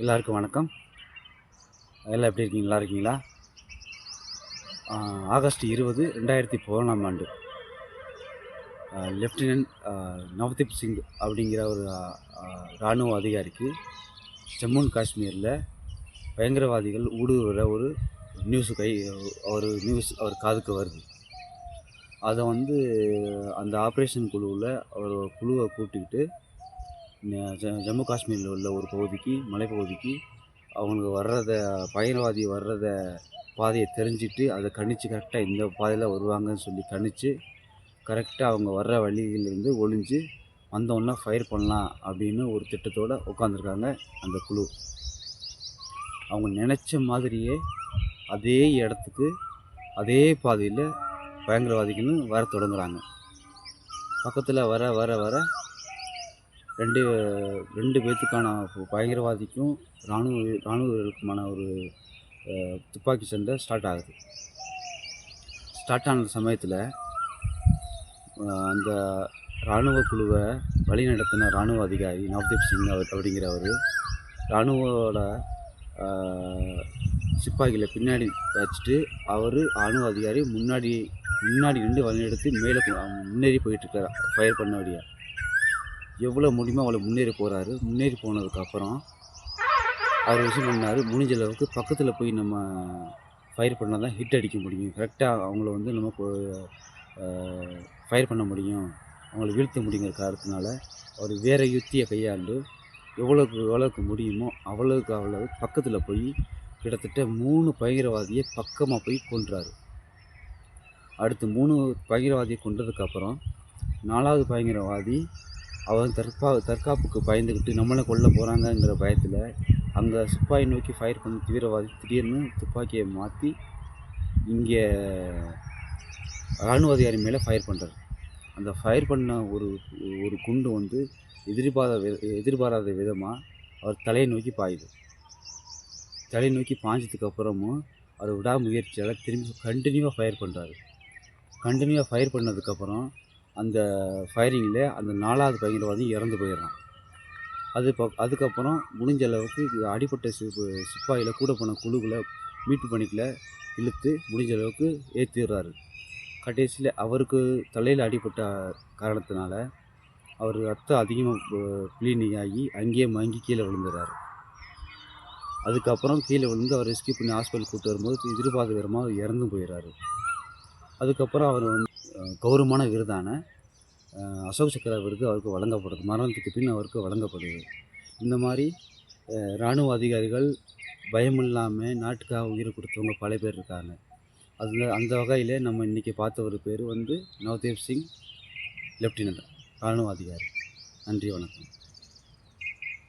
எல்லாருக்கும் வணக்கம். எல்லாம் எப்படி இருக்கீங்க? நல்லா இருக்கீங்களா? ஆகஸ்ட் 20, 2001ஆம் ஆண்டு லெஃப்டினன்ட் நவ்தீப் சிங் அப்படிங்கிற ஒரு இராணுவ அதிகாரிக்கு ஜம்மு அண்ட் காஷ்மீரில் பயங்கரவாதிகள் ஊடுருவுற ஒரு நியூஸ் அவர் காதுக்கு வருது. அதை அந்த ஆப்ரேஷன் குழுவில் அவர் குழுவை கூட்டிக்கிட்டு ஜம்மு காஷ்மீரில் உள்ள ஒரு பகுதிக்கு, மலைப்பகுதிக்கு அவங்களுக்கு பயங்கரவாதி வர்றத பாதையை தெரிஞ்சுட்டு அதை கணிச்சு கரெக்டாக இந்த பாதையில் வருவாங்கன்னு சொல்லி கணிச்சு கரெக்டாக அவங்க வர்ற வழியிலேருந்து ஒளிஞ்சு வந்தோன்னா ஃபயர் பண்ணலாம் அப்படின்னு ஒரு திட்டத்தோடு உட்காந்துருக்காங்க அந்த குழு. அவங்க நினச்ச மாதிரியே அதே இடத்துக்கு அதே பாதையில் பயங்கரவாதிகள்னு வர தொடங்குறாங்க. பக்கத்தில் வர வர வர ரெண்டு பேர்த்துக்கான பயங்கரவாதிக்கும் இராணுவர்களுக்குமான ஒரு துப்பாக்கி சண்டை ஸ்டார்ட் ஆகுது. ஸ்டார்ட் ஆன சமயத்தில் அந்த இராணுவ குழுவை வழிநடத்தின இராணுவ அதிகாரி நவ்தீப் சிங் அப்படிங்கிறவர் இராணுவோட சிப்பாய்களை பின்னாடி வச்சுட்டு அவர் இராணுவ அதிகாரி முன்னாடி நின்று வழிநடத்தி மேலே முன்னேறி போயிட்டுருக்கார். ஃபயர் பண்ண வழியாக எவ்வளோ முடியுமோ அவ்வளோ முன்னேறி போகிறாரு. முன்னேறி போனதுக்கப்புறம் அவர் விஷயம் பண்ணார், முடிஞ்ச அளவுக்கு பக்கத்தில் போய் நம்ம ஃபயர் பண்ணால் தான் ஹிட் அடிக்க முடியும், கரெக்டாக அவங்கள நம்ம ஃபயர் பண்ண முடியும், அவங்கள வீழ்த்த முடியுங்கிற காரணத்தினால அவர் வேறு யுத்தியை கையாண்டு எவ்வளோக்கு முடியுமோ அவ்வளவு பக்கத்தில் போய் கிட்டத்தட்ட 3 பயங்கரவாதியை பக்கமாக போய் கொன்றார். அடுத்து 3 பயங்கரவாதியை கொன்றதுக்கப்புறம் 4வது பயங்கரவாதி அவன் தற்காப்புக்கு பயந்துக்கிட்டு நம்மளை கொல்ல போகிறாங்கங்கிற பயத்தில் அங்கே சிப்பாயை நோக்கி ஃபயர் பண்ண தீவிரவாதி திடீர்னு துப்பாக்கியை மாற்றி இங்கே இராணுவ அதிகாரி மேலே ஃபயர் பண்ணுறாரு. அந்த ஃபயர் பண்ண ஒரு குண்டு எதிர்பாராத விதமாக அவர் தலையை நோக்கி பாயுது. தலையை நோக்கி பாஞ்சதுக்கப்புறமும் அவர் விடாமுயற்சியால் திரும்பி கண்டினியூவாக ஃபயர் பண்ணுறாரு. கண்டினியூவாக ஃபயர் பண்ணதுக்கப்புறம் அந்த ஃபயரிங்கில் அந்த 4வது பயங்கரவாதி இறந்து போயிடுறான். அதுக்கப்புறம் முடிஞ்ச அளவுக்கு அடிப்பட்ட சிப்பாயில் கூட போன குழுக்களை மீட்பு பணிகளை இழுத்து முடிஞ்ச அளவுக்கு ஏற்றிடுறாரு. கடைசியில் அவருக்கு தலையில் அடிப்பட்ட காரணத்தினால அவர் ரத்தம் அதிகமாக ப்ளீடிங் ஆகி அங்கேயே மயங்கி கீழே விழுந்துடுறாரு. அதுக்கப்புறம் கீழே விழுந்து அவர் ரெஸ்கியூ பண்ணி ஹாஸ்பிட்டல் கூப்பிட்டு வரும்போது எதிர்பார்த்த விதமாக அவர் இறந்து போயிடுறாரு. அதுக்கப்புறம் அவர் கௌரவமான விருதான அசோக் சக்ரா விருது அவருக்கு வழங்கப்படுது. மரணத்துக்கு பின் அவருக்கு வழங்கப்படுது. இந்த மாதிரி இராணுவ அதிகாரிகள் பயமில்லாமல் நாட்டுக்காக உயிரை கொடுத்தவங்க பல பேர் இருக்காங்க. அந்த வகையில் நம்ம இன்றைக்கி பார்த்த ஒரு பேர் நவ்தீப் சிங், லெஃப்டினன்ட் இராணுவ அதிகாரி. நன்றி, வணக்கம்.